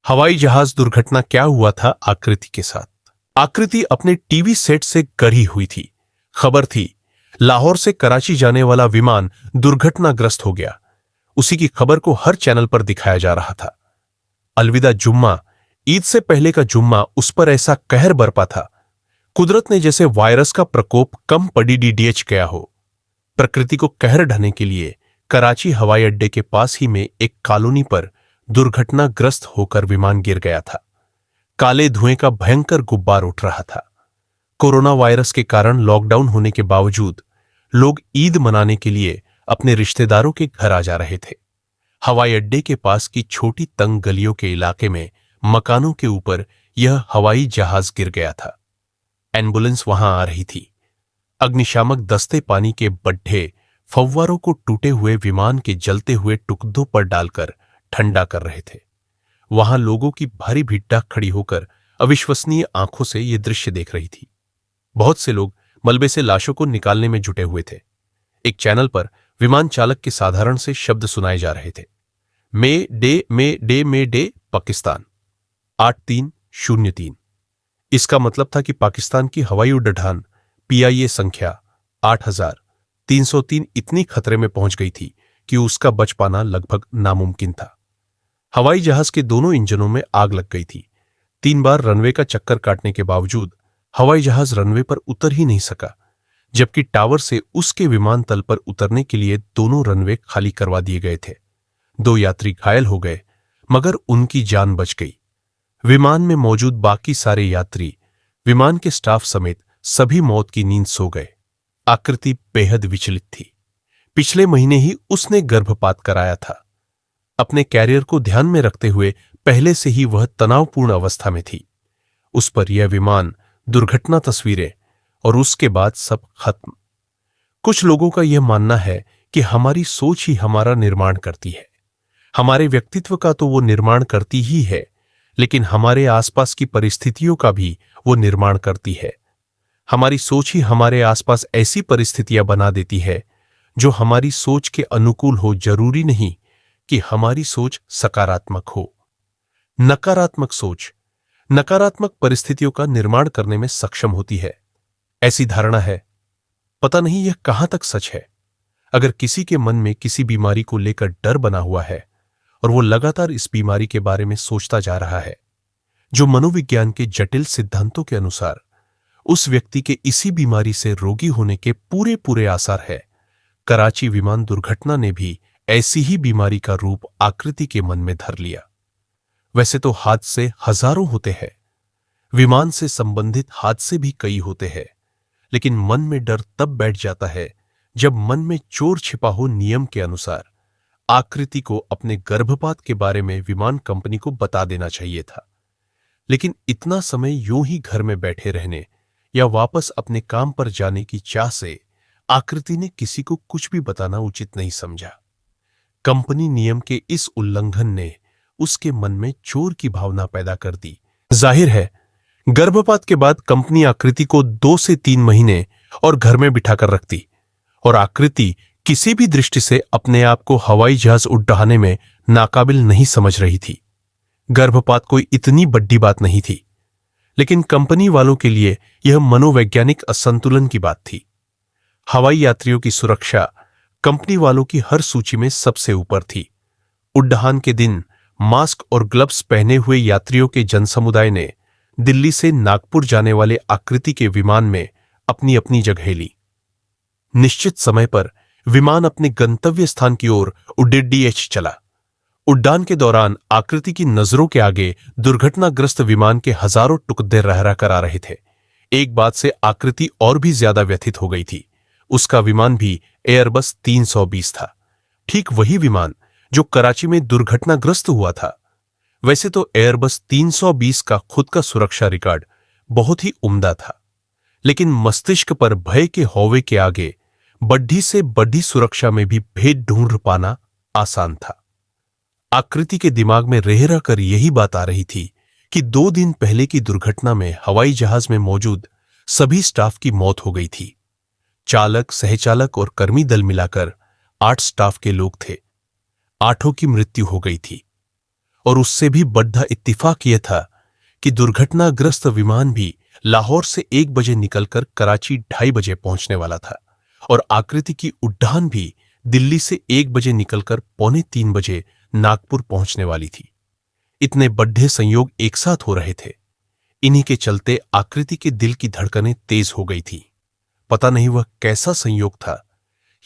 हवाई जहाज दुर्घटना क्या हुआ था आकृति के साथ। आकृति अपने टीवी सेट से गढ़ी हुई थी। खबर थी लाहौर से कराची जाने वाला विमान दुर्घटनाग्रस्त हो गया। उसी की खबर को हर चैनल पर दिखाया जा रहा था। अलविदा जुम्मा, ईद से पहले का जुम्मा उस पर ऐसा कहर बरपा था, कुदरत ने जैसे वायरस का प्रकोप कम पड़ी डीडीएच गया हो। प्रकृति को कहर ढाने के लिए कराची हवाई अड्डे के पास ही में एक कॉलोनी पर दुर्घटनाग्रस्त होकर विमान गिर गया था। काले धुएं का भयंकर गुब्बार उठ रहा था। कोरोना वायरस के कारण लॉकडाउन होने के बावजूद लोग ईद मनाने के लिए अपने रिश्तेदारों के घर आ जा रहे थे। हवाई अड्डे के पास की छोटी तंग गलियों के इलाके में मकानों के ऊपर यह हवाई जहाज गिर गया था। एम्बुलेंस वहां आ रही थी। अग्निशामक दस्ते पानी के बड्ढे फव्वारों को टूटे हुए विमान के जलते हुए टुकड़ों पर डालकर ठंडा कर रहे थे। वहां लोगों की भारी भीड़ खड़ी होकर अविश्वसनीय आंखों से यह दृश्य देख रही थी। बहुत से लोग मलबे से लाशों को निकालने में जुटे हुए थे। एक चैनल पर विमान चालक के साधारण से शब्द सुनाए जा रहे थे। मे डे पाकिस्तान 8303। इसका मतलब था कि पाकिस्तान की हवाई उड़ान PIA संख्या 8303 इतनी खतरे में पहुंच गई थी कि उसका बच पाना लगभग नामुमकिन था। हवाई जहाज के दोनों इंजनों में आग लग गई थी। 3 बार रनवे का चक्कर काटने के बावजूद हवाई जहाज रनवे पर उतर ही नहीं सका, जबकि टावर से उसके विमानतल पर उतरने के लिए दोनों रनवे खाली करवा दिए गए थे। 2 यात्री घायल हो गए, मगर उनकी जान बच गई। विमान में मौजूद बाकी सारे यात्री, विमान के स्टाफ समेत सभी मौत की नींद सो गए। आकृति बेहद विचलित थी। पिछले महीने ही उसने गर्भपात कराया था। अपने कैरियर को ध्यान में रखते हुए पहले से ही वह तनावपूर्ण अवस्था में थी। उस पर यह विमान दुर्घटना तस्वीरें और उसके बाद सब खत्म। कुछ लोगों का यह मानना है कि हमारी सोच ही हमारा निर्माण करती है। हमारे व्यक्तित्व का तो वो निर्माण करती ही है, लेकिन हमारे आसपास की परिस्थितियों का भी वो निर्माण करती है। हमारी सोच ही हमारे आसपास ऐसी परिस्थितियां बना देती है जो हमारी सोच के अनुकूल हो। जरूरी नहीं कि हमारी सोच सकारात्मक हो। नकारात्मक सोच नकारात्मक परिस्थितियों का निर्माण करने में सक्षम होती है, ऐसी धारणा है। पता नहीं यह कहां तक सच है। अगर किसी के मन में किसी बीमारी को लेकर डर बना हुआ है और वो लगातार इस बीमारी के बारे में सोचता जा रहा है, जो मनोविज्ञान के जटिल सिद्धांतों के अनुसार उस व्यक्ति के इसी बीमारी से रोगी होने के पूरे आसार है। कराची विमान दुर्घटना ने भी ऐसी ही बीमारी का रूप आकृति के मन में धर लिया। वैसे तो हादसे हजारों होते हैं, विमान से संबंधित हादसे भी कई होते हैं, लेकिन मन में डर तब बैठ जाता है जब मन में चोर छिपा हो। नियम के अनुसार आकृति को अपने गर्भपात के बारे में विमान कंपनी को बता देना चाहिए था, लेकिन इतना समय यूं ही घर में बैठे रहने या वापस अपने काम पर जाने की चाह से आकृति ने किसी को कुछ भी बताना उचित नहीं समझा। कंपनी नियम के इस उल्लंघन ने उसके मन में चोर की भावना पैदा कर दी। जाहिर है, गर्भपात के बाद कंपनी आकृति को 2 से 3 महीने और घर में बिठाकर रखती, और आकृति किसी भी दृष्टि से अपने आप को हवाई जहाज उड़ाने में नाकाबिल नहीं समझ रही थी। गर्भपात कोई इतनी बड़ी बात नहीं थी, लेकिन कंपनी वालों के लिए यह मनोवैज्ञानिक असंतुलन की बात थी। हवाई यात्रियों की सुरक्षा कंपनी वालों की हर सूची में सबसे ऊपर थी। उड़ान के दिन मास्क और ग्लव्स पहने हुए यात्रियों के जनसमुदाय ने दिल्ली से नागपुर जाने वाले आकृति के विमान में अपनी अपनी जगह ली। निश्चित समय पर विमान अपने गंतव्य स्थान की ओर डीडीएच चला। उड़ान के दौरान आकृति की नजरों के आगे दुर्घटनाग्रस्त विमान के हजारों टुकड़े रह कर आ रहे थे। एक बात से आकृति और भी ज्यादा व्यथित हो गई थी। उसका विमान भी एयरबस 320 था, ठीक वही विमान जो कराची में दुर्घटनाग्रस्त हुआ था। वैसे तो एयरबस 320 का खुद का सुरक्षा रिकॉर्ड बहुत ही उम्दा था, लेकिन मस्तिष्क पर भय के हौवे के आगे बड्ढी से बड्ढी सुरक्षा में भी भेद ढूंढ पाना आसान था। आकृति के दिमाग में रह रहकर यही बात आ रही थी कि 2 दिन पहले की दुर्घटना में हवाई जहाज में मौजूद सभी स्टाफ की मौत हो गई थी। चालक, सहचालक और कर्मी दल मिलाकर 8 स्टाफ के लोग थे। 8 की मृत्यु हो गई थी। और उससे भी बड़ा इत्तिफाक यह था कि दुर्घटनाग्रस्त विमान भी लाहौर से 1 बजे निकलकर कराची 2:30 बजे पहुंचने वाला था और आकृति की उड़ान भी दिल्ली से 1 बजे निकलकर 2:45 बजे नागपुर पहुंचने वाली थी। इतने बड़े संयोग एक साथ हो रहे थे। इन्हीं के चलते आकृति के दिल की धड़कनें तेज हो गई थी। पता नहीं वह कैसा संयोग था,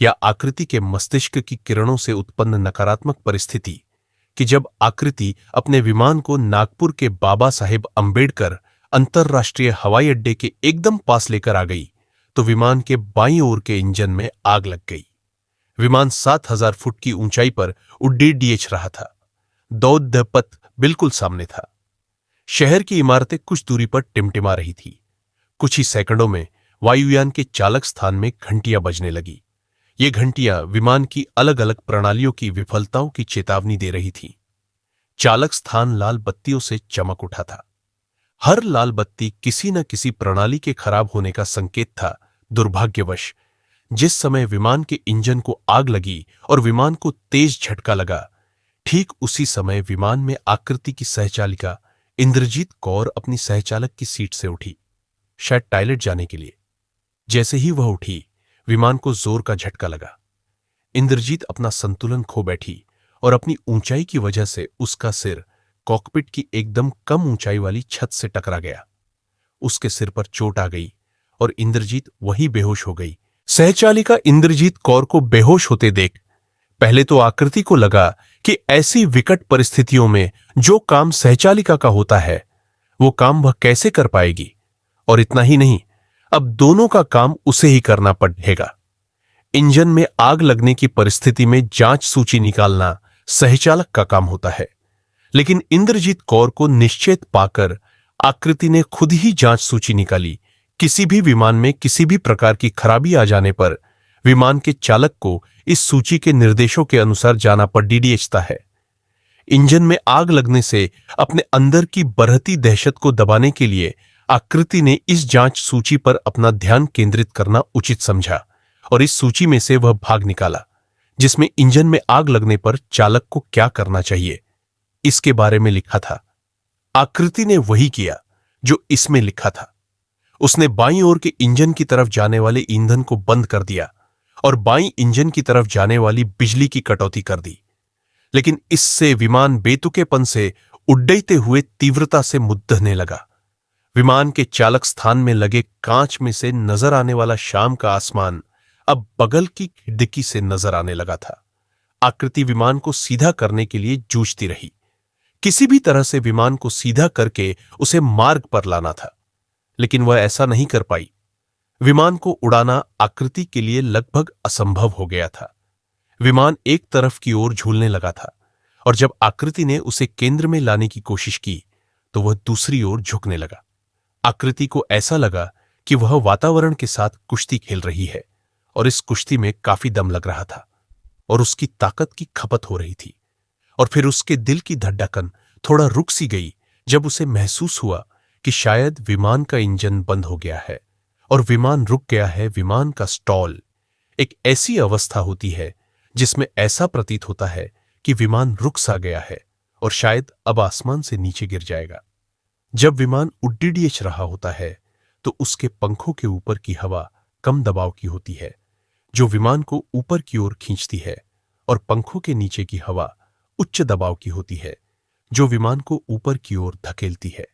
या आकृति के मस्तिष्क की किरणों से उत्पन्न नकारात्मक परिस्थिति कि जब आकृति अपने विमान को नागपुर के बाबा साहेब अंबेडकर अंतर्राष्ट्रीय हवाई अड्डे के एकदम पास लेकर आ गई तो विमान के बाईं ओर के इंजन में आग लग गई। विमान 7,000 फुट की ऊंचाई पर उड्डीच रहा था। दौद पथ बिल्कुल सामने था। शहर की इमारतें कुछ दूरी पर टिमटिमा रही थी। कुछ ही सेकंडों में वायुयान के चालक स्थान में घंटियां बजने लगी। ये घंटियां विमान की अलग अलग प्रणालियों की विफलताओं की चेतावनी दे रही थी। चालक स्थान लाल बत्तियों से चमक उठा था। हर लाल बत्ती किसी न किसी प्रणाली के खराब होने का संकेत था। दुर्भाग्यवश जिस समय विमान के इंजन को आग लगी और विमान को तेज झटका लगा, ठीक उसी समय विमान में आकृति की सहचालिका इंद्रजीत कौर अपनी सहचालक की सीट से उठी, शायद टॉयलेट जाने के लिए। जैसे ही वह उठी, विमान को जोर का झटका लगा। इंद्रजीत अपना संतुलन खो बैठी और अपनी ऊंचाई की वजह से उसका सिर कॉकपिट की एकदम कम ऊंचाई वाली छत से टकरा गया। उसके सिर पर चोट आ गई और इंद्रजीत वही बेहोश हो गई। सहचालिका इंद्रजीत कौर को बेहोश होते देख पहले तो आकृति को लगा कि ऐसी विकट परिस्थितियों में जो काम सहचालिका का होता है वो काम वह कैसे कर पाएगी, और इतना ही नहीं, अब दोनों का काम उसे ही करना पड़ेगा। इंजन में आग लगने की परिस्थिति में जांच सूची निकालना सहचालक का काम होता है, लेकिन इंद्रजीत कौर को निश्चित पाकर आकृति ने खुद ही जांच सूची निकाली। किसी भी विमान में किसी भी प्रकार की खराबी आ जाने पर विमान के चालक को इस सूची के निर्देशों के अनुसार जाना पड़ता है। इंजन में आग लगने से अपने अंदर की बढ़ती दहशत को दबाने के लिए आकृति ने इस जांच सूची पर अपना ध्यान केंद्रित करना उचित समझा और इस सूची में से वह भाग निकाला जिसमें इंजन में आग लगने पर चालक को क्या करना चाहिए, इसके बारे में लिखा था। आकृति ने वही किया जो इसमें लिखा था। उसने बाईं ओर के इंजन की तरफ जाने वाले ईंधन को बंद कर दिया और बाईं इंजन की तरफ जाने वाली बिजली की कटौती कर दी, लेकिन इससे विमान बेतुकेपन से उड्डते हुए तीव्रता से मुद्दने लगा। विमान के चालक स्थान में लगे कांच में से नजर आने वाला शाम का आसमान अब बगल की खिड़की से नजर आने लगा था। आकृति विमान को सीधा करने के लिए जूझती रही। किसी भी तरह से विमान को सीधा करके उसे मार्ग पर लाना था, लेकिन वह ऐसा नहीं कर पाई। विमान को उड़ाना आकृति के लिए लगभग असंभव हो गया था। विमान एक तरफ की ओर झूलने लगा था और जब आकृति ने उसे केंद्र में लाने की कोशिश की तो वह दूसरी ओर झुकने लगा। आकृति को ऐसा लगा कि वह वातावरण के साथ कुश्ती खेल रही है और इस कुश्ती में काफी दम लग रहा था और उसकी ताकत की खपत हो रही थी। और फिर उसके दिल की धड़कन थोड़ा रुक सी गई जब उसे महसूस हुआ कि शायद विमान का इंजन बंद हो गया है और विमान रुक गया है। विमान का स्टॉल एक ऐसी अवस्था होती है जिसमें ऐसा प्रतीत होता है कि विमान रुक सा गया है और शायद अब आसमान से नीचे गिर जाएगा। जब विमान उड्डीच रहा होता है तो उसके पंखों के ऊपर की हवा कम दबाव की होती है जो विमान को ऊपर की ओर खींचती है, और पंखों के नीचे की हवा उच्च दबाव की होती है जो विमान को ऊपर की ओर धकेलती है।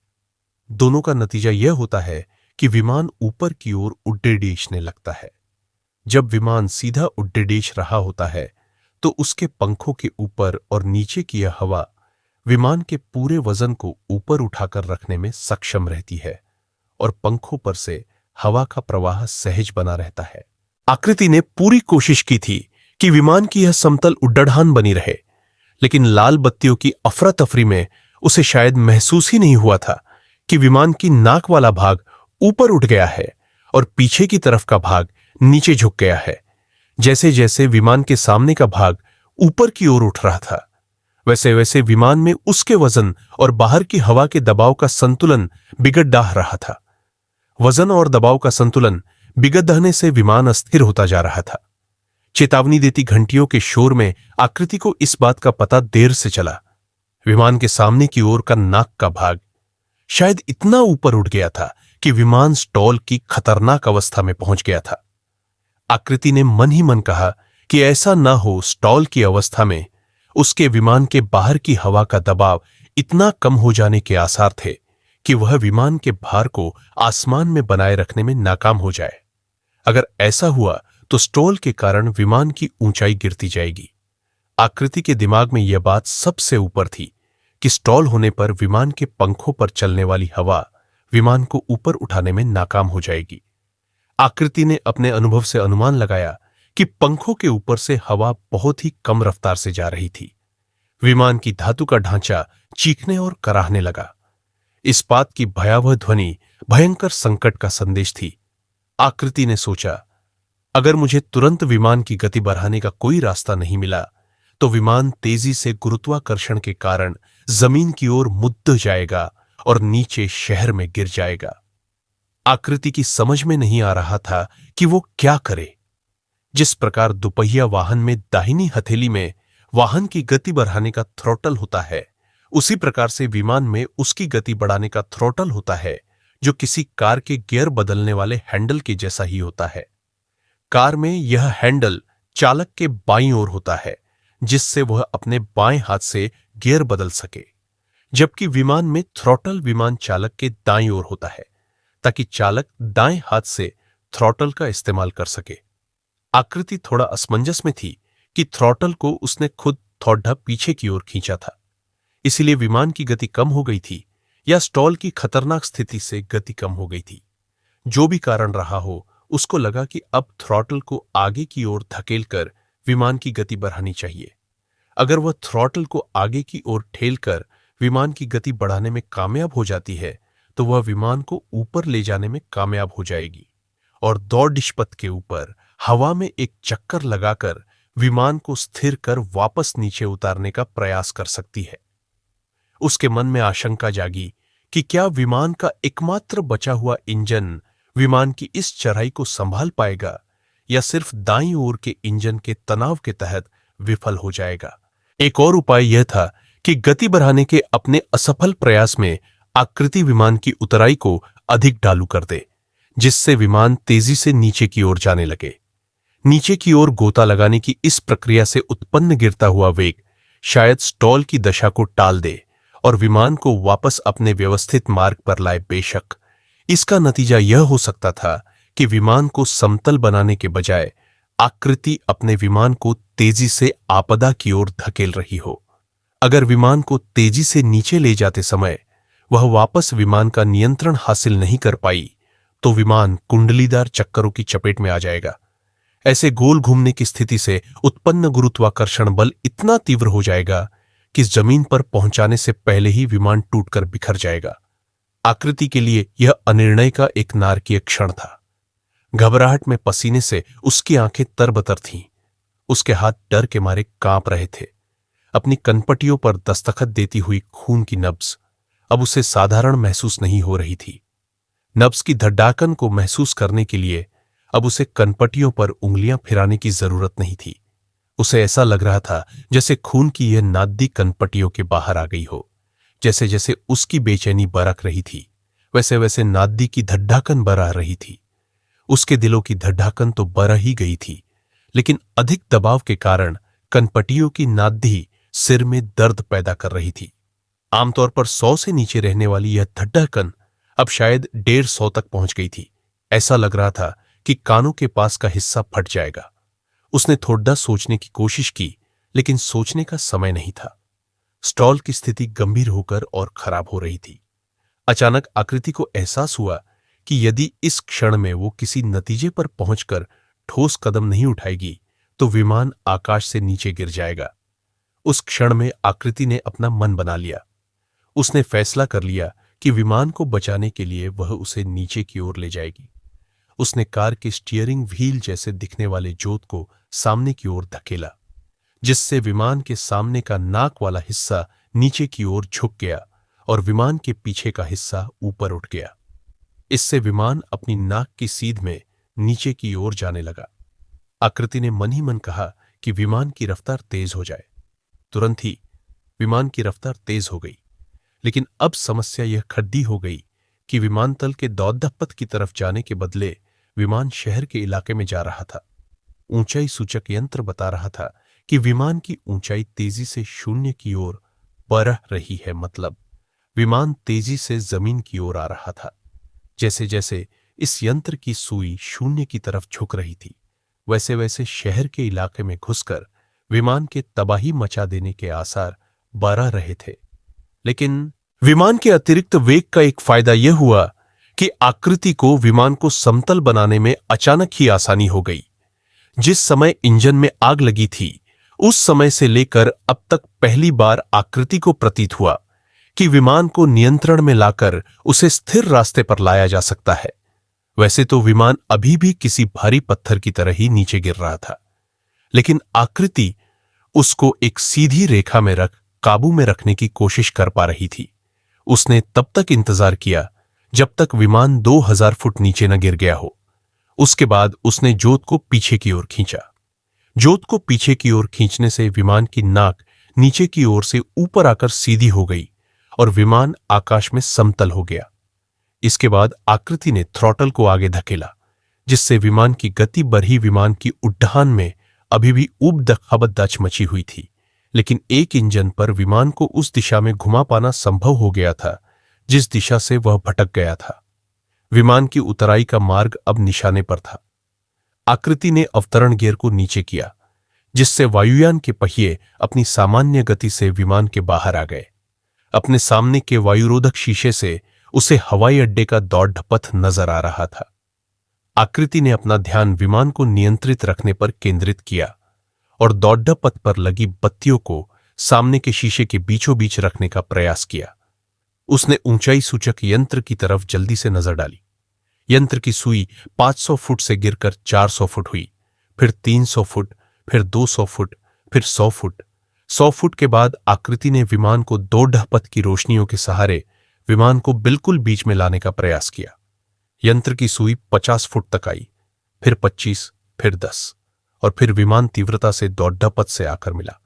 दोनों का नतीजा यह होता है कि विमान ऊपर की ओर उड्डीचने लगता है। जब विमान सीधा उड्डीच रहा होता है तो उसके पंखों के ऊपर और नीचे की यह हवा विमान के पूरे वजन को ऊपर उठाकर रखने में सक्षम रहती है और पंखों पर से हवा का प्रवाह सहज बना रहता है। आकृति ने पूरी कोशिश की थी कि विमान की यह समतल उड्डाण बनी रहे, लेकिन लाल बत्तियों की अफरा तफरी में उसे शायद महसूस ही नहीं हुआ था कि विमान की नाक वाला भाग ऊपर उठ गया है और पीछे की तरफ का भाग नीचे झुक गया है। जैसे जैसे विमान के सामने का भाग ऊपर की ओर उठ रहा था, वैसे वैसे विमान में उसके वजन और बाहर की हवा के दबाव का संतुलन बिगड़ डाह रहा था। वजन और दबाव का संतुलन बिगड़ने से विमान अस्थिर होता जा रहा था। चेतावनी देती घंटियों के शोर में आकृति को इस बात का पता देर से चला। विमान के सामने की ओर का नाक का भाग शायद इतना ऊपर उठ गया था कि विमान स्टॉल की खतरनाक अवस्था में पहुंच गया था। आकृति ने मन ही मन कहा कि ऐसा ना हो स्टॉल की अवस्था में उसके विमान के बाहर की हवा का दबाव इतना कम हो जाने के आसार थे कि वह विमान के भार को आसमान में बनाए रखने में नाकाम हो जाए। अगर ऐसा हुआ तो स्टॉल के कारण विमान की ऊंचाई गिरती जाएगी। आकृति के दिमाग में यह बात सबसे ऊपर थी कि स्टॉल होने पर विमान के पंखों पर चलने वाली हवा विमान को ऊपर उठाने में नाकाम हो जाएगी। आकृति ने अपने अनुभव से अनुमान लगाया कि पंखों के ऊपर से हवा बहुत ही कम रफ्तार से जा रही थी। विमान की धातु का ढांचा चीखने और कराहने लगा। इस बात की भयावह ध्वनि भयंकर संकट का संदेश थी। आकृति ने सोचा, अगर मुझे तुरंत विमान की गति बढ़ाने का कोई रास्ता नहीं मिला तो विमान तेजी से गुरुत्वाकर्षण के कारण जमीन की ओर मुद्द जाएगा और नीचे शहर में गिर जाएगा। आकृति की समझ में नहीं आ रहा था कि वो क्या करे। जिस प्रकार दुपहिया वाहन में दाहिनी हथेली में वाहन की गति बढ़ाने का थ्रॉटल होता है, उसी प्रकार से विमान में उसकी गति बढ़ाने का थ्रॉटल होता है, जो किसी कार के गियर बदलने वाले हैंडल के जैसा ही होता है। कार में यह हैंडल चालक के बाईं ओर होता है, जिससे वह अपने बाएं हाथ से गियर बदल सके, जबकि विमान में थ्रॉटल विमान चालक के दाईं ओर होता है, ताकि चालक दाएं हाथ से थ्रॉटल का इस्तेमाल कर सके। आकृति थोड़ा असमंजस में थी कि थ्रॉटल को उसने खुद थोड़ा पीछे की ओर खींचा था, इसलिए विमान की गति कम हो गई थी या स्टॉल की खतरनाक स्थिति से गति कम हो गई थी। जो भी कारण रहा हो, उसको लगा कि अब थ्रॉटल को आगे की ओर धकेलकर विमान की गति बढ़ानी चाहिए। अगर वह थ्रॉटल को आगे की ओर ठेलकर विमान की गति बढ़ाने में कामयाब हो जाती है तो वह विमान को ऊपर ले जाने में कामयाब हो जाएगी और दौड़निष्पत्त के ऊपर हवा में एक चक्कर लगाकर विमान को स्थिर कर वापस नीचे उतारने का प्रयास कर सकती है। उसके मन में आशंका जागी कि क्या विमान का एकमात्र बचा हुआ इंजन विमान की इस चढ़ाई को संभाल पाएगा या सिर्फ दाईं ओर के इंजन के तनाव के तहत विफल हो जाएगा। एक और उपाय यह था कि गति बढ़ाने के अपने असफल प्रयास में आकृति विमान की उतराई को अधिक ढालू कर दे, जिससे विमान तेजी से नीचे की ओर जाने लगे। नीचे की ओर गोता लगाने की इस प्रक्रिया से उत्पन्न गिरता हुआ वेग शायद स्टॉल की दशा को टाल दे और विमान को वापस अपने व्यवस्थित मार्ग पर लाए। बेशक इसका नतीजा यह हो सकता था कि विमान को समतल बनाने के बजाय आकृति अपने विमान को तेजी से आपदा की ओर धकेल रही हो। अगर विमान को तेजी से नीचे ले जाते समय वह वापस विमान का नियंत्रण हासिल नहीं कर पाई तो विमान कुंडलीदार चक्करों की चपेट में आ जाएगा। ऐसे गोल घूमने की स्थिति से उत्पन्न गुरुत्वाकर्षण बल इतना तीव्र हो जाएगा कि जमीन पर पहुंचाने से पहले ही विमान टूटकर बिखर जाएगा। आकृति के लिए यह अनिर्णय का एक नारकीय क्षण था। घबराहट में पसीने से उसकी आंखें तरबतर थीं। उसके हाथ डर के मारे कांप रहे थे। अपनी कनपटियों पर दस्तखत देती हुई खून की नब्ज अब उसे साधारण महसूस नहीं हो रही थी। नब्ज की धड़ाकन को महसूस करने के लिए अब उसे कनपटियों पर उंगलियां फिराने की जरूरत नहीं थी। उसे ऐसा लग रहा था जैसे खून की यह नादी कनपटियों के बाहर आ गई हो। जैसे जैसे उसकी बेचैनी बरक रही थी, वैसे वैसे नादी की धड़ाकन बढ़ रही थी। उसके दिलों की धड़ाकन तो बढ़ ही गई थी, लेकिन अधिक दबाव के कारण कनपटियों की नादी सिर में दर्द पैदा कर रही थी। आमतौर पर 100 से नीचे रहने वाली यह धड़ाकन अब शायद 150 तक पहुंच गई थी। ऐसा लग रहा था कि कानों के पास का हिस्सा फट जाएगा। उसने थोड़ा सोचने की कोशिश की, लेकिन सोचने का समय नहीं था। स्टॉल की स्थिति गंभीर होकर और खराब हो रही थी। अचानक आकृति को एहसास हुआ कि यदि इस क्षण में वो किसी नतीजे पर पहुंचकर ठोस कदम नहीं उठाएगी तो विमान आकाश से नीचे गिर जाएगा। उस क्षण में आकृति ने अपना मन बना लिया। उसने फैसला कर लिया कि विमान को बचाने के लिए वह उसे नीचे की ओर ले जाएगी। उसने कार के स्टीयरिंग व्हील जैसे दिखने वाले जोत को सामने की ओर धकेला, जिससे विमान के सामने का नाक वाला हिस्सा नीचे की ओर झुक गया और विमान के पीछे का हिस्सा ऊपर उठ गया। इससे विमान अपनी नाक की सीध में नीचे की ओर जाने लगा। आकृति ने मन ही मन कहा कि विमान की रफ्तार तेज हो जाए। तुरंत ही विमान की रफ्तार तेज हो गई। लेकिन अब समस्या यह खड़ी हो गई कि विमानतल के दौदह पथ की तरफ जाने के बदले विमान शहर के इलाके में जा रहा था। ऊंचाई सूचक यंत्र बता रहा था कि विमान की ऊंचाई तेजी से शून्य की ओर बढ़ रही है, मतलब विमान तेजी से जमीन की ओर आ रहा था। जैसे जैसे इस यंत्र की सुई शून्य की तरफ झुक रही थी, वैसे वैसे शहर के इलाके में घुसकर विमान के तबाही मचा देने के आसार बढ़ रहे थे। लेकिन विमान के अतिरिक्त वेग का एक फायदा यह हुआ कि आकृति को विमान को समतल बनाने में अचानक ही आसानी हो गई। जिस समय इंजन में आग लगी थी, उस समय से लेकर अब तक पहली बार आकृति को प्रतीत हुआ कि विमान को नियंत्रण में लाकर उसे स्थिर रास्ते पर लाया जा सकता है। वैसे तो विमान अभी भी किसी भारी पत्थर की तरह ही नीचे गिर रहा था, लेकिन आकृति उसको एक सीधी रेखा में रख काबू में रखने की कोशिश कर पा रही थी। उसने तब तक इंतजार किया जब तक विमान 2000 फुट नीचे न गिर गया हो। उसके बाद उसने जोत को पीछे की ओर खींचा। जोत को पीछे की ओर खींचने से विमान की नाक नीचे की ओर से ऊपर आकर सीधी हो गई और विमान आकाश में समतल हो गया। इसके बाद आकृति ने थ्रॉटल को आगे धकेला, जिससे विमान की गति बढ़ी। विमान की उड्डान में अभी भी ऊबड़ खाबड़ मची हुई थी, लेकिन एक इंजन पर विमान को उस दिशा में घुमा पाना संभव हो गया था जिस दिशा से वह भटक गया था। विमान की उतराई का मार्ग अब निशाने पर था। आकृति ने अवतरण गियर को नीचे किया, जिससे वायुयान के पहिए अपनी सामान्य गति से विमान के बाहर आ गए। अपने सामने के वायुरोधक शीशे से उसे हवाई अड्डे का दौड़ पथ नजर आ रहा था। आकृति ने अपना ध्यान विमान को नियंत्रित रखने पर केंद्रित किया और दौड़ पथ पर लगी बत्तियों को सामने के शीशे के बीचों बीच रखने का प्रयास किया। उसने ऊंचाई सूचक यंत्र की तरफ जल्दी से नजर डाली। यंत्र की सुई 500 फुट से गिरकर 400 फुट हुई, फिर 300 फुट, फिर 200 फुट, फिर 100 फुट। 100 फुट के बाद आकृति ने विमान को दौड़ पथ की रोशनियों के सहारे विमान को बिल्कुल बीच में लाने का प्रयास किया। यंत्र की सुई 50 फुट तक आई, फिर 25, फिर 10, और फिर विमान तीव्रता से दौड़ पथ से आकर मिला।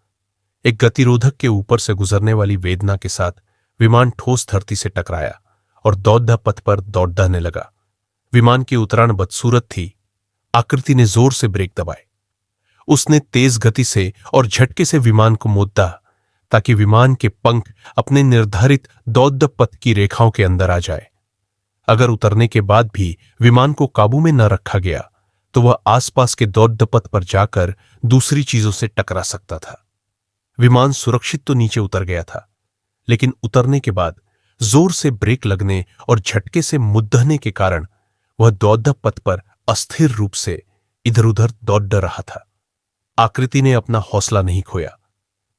एक गतिरोधक के ऊपर से गुजरने वाली वेदना के साथ विमान ठोस धरती से टकराया और दौड़ पथ पर दौड़ने लगा। विमान की उतरान बदसूरत थी। आकृति ने जोर से ब्रेक दबाए। उसने तेज गति से और झटके से विमान को मोड़ा ताकि विमान के पंख अपने निर्धारित दौड़ पथ की रेखाओं के अंदर आ जाए। अगर उतरने के बाद भी विमान को काबू में न रखा गया तो वह आसपास के दौड़ पथ पर जाकर दूसरी चीजों से टकरा सकता था। विमान सुरक्षित तो नीचे उतर गया था, लेकिन उतरने के बाद जोर से ब्रेक लगने और झटके से मुद्दने के कारण वह दौड़ पथ पर अस्थिर रूप से इधर उधर दौड़ रहा था। आकृति ने अपना हौसला नहीं खोया।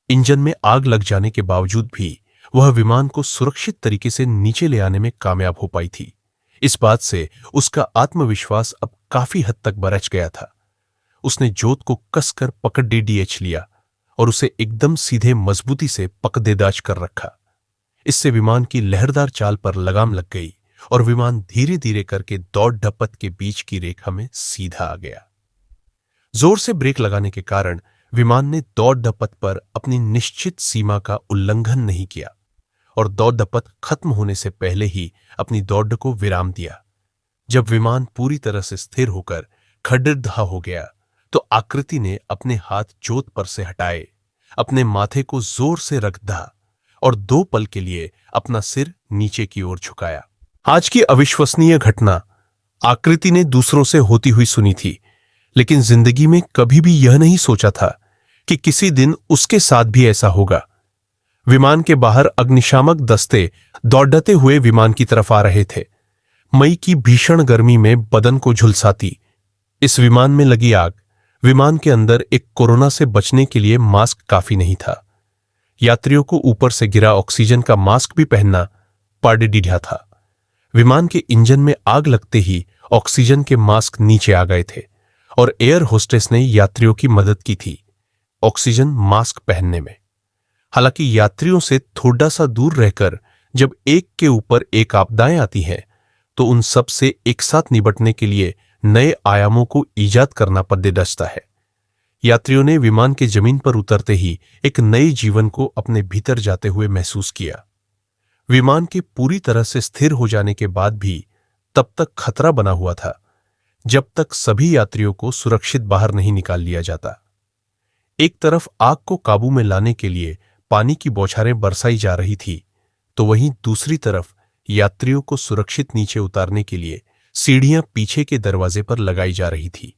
इंजन में आग लग जाने के बावजूद भी वह विमान को सुरक्षित तरीके से नीचे ले आने में कामयाब हो पाई थी। इस बात से उसका आत्मविश्वास अब काफी हद तक बरच गया था। उसने जोत को कसकर पकड़ DDH लिया और उसे एकदम सीधे मजबूती से पकड़ेदाज कर रखा। इससे विमान की लहरदार चाल पर लगाम लग गई और विमान धीरे धीरे करके दौड़ पथ के बीच की रेखा में सीधा आ गया। जोर से ब्रेक लगाने के कारण विमान ने दौड़ पथ पर अपनी निश्चित सीमा का उल्लंघन नहीं किया और दौड़ पथ खत्म होने से पहले ही अपनी दौड़ को विराम दिया। जब विमान पूरी तरह से स्थिर होकर खड़िड़ा हो गया तो आकृति ने अपने हाथ जोत पर से हटाए, अपने माथे को जोर से रख दा और 2 पल के लिए अपना सिर नीचे की ओर झुकाया। आज की अविश्वसनीय घटना आकृति ने दूसरों से होती हुई सुनी थी, लेकिन जिंदगी में कभी भी यह नहीं सोचा था कि किसी दिन उसके साथ भी ऐसा होगा। विमान के बाहर अग्निशामक दस्ते दौड़ते हुए विमान की तरफ आ रहे थे। मई की भीषण गर्मी में बदन को झुलसाती इस विमान में लगी आग। विमान के अंदर एक कोरोना से बचने के लिए मास्क काफी नहीं था। यात्रियों को ऊपर से गिरा ऑक्सीजन का मास्क भी पहनना पड़ीढ़ा था। विमान के इंजन में आग लगते ही ऑक्सीजन के मास्क नीचे आ गए थे और एयर होस्टेस ने यात्रियों की मदद की थी ऑक्सीजन मास्क पहनने में। हालांकि यात्रियों से थोड़ा सा दूर रहकर जब एक के ऊपर एक आपदाएं आती हैं तो उन सब से एक साथ निपटने के लिए नए आयामों को ईजाद करना पड़ता है। यात्रियों ने विमान के जमीन पर उतरते ही एक नए जीवन को अपने भीतर जाते हुए महसूस किया। विमान के पूरी तरह से स्थिर हो जाने के बाद भी तब तक खतरा बना हुआ था जब तक सभी यात्रियों को सुरक्षित बाहर नहीं निकाल लिया जाता। एक तरफ आग को काबू में लाने के लिए पानी की बौछारें बरसाई जा रही थी, तो वहीं दूसरी तरफ यात्रियों को सुरक्षित नीचे उतारने के लिए सीढ़ियां पीछे के दरवाजे पर लगाई जा रही थी।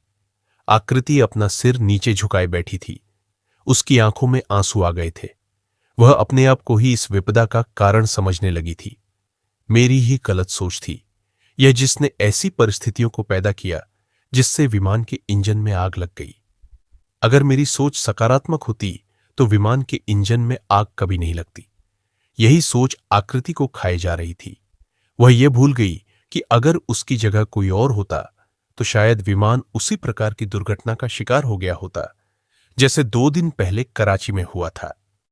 आकृति अपना सिर नीचे झुकाए बैठी थी। उसकी आंखों में आंसू आ गए थे। वह अपने आप को ही इस विपदा का कारण समझने लगी थी। मेरी ही गलत सोच थी यह, जिसने ऐसी परिस्थितियों को पैदा किया जिससे विमान के इंजन में आग लग गई। अगर मेरी सोच सकारात्मक होती तो विमान के इंजन में आग कभी नहीं लगती। यही सोच आकृति को खाए जा रही थी। वह यह भूल गई कि अगर उसकी जगह कोई और होता तो शायद विमान उसी प्रकार की दुर्घटना का शिकार हो गया होता जैसे 2 दिन पहले कराची में हुआ था।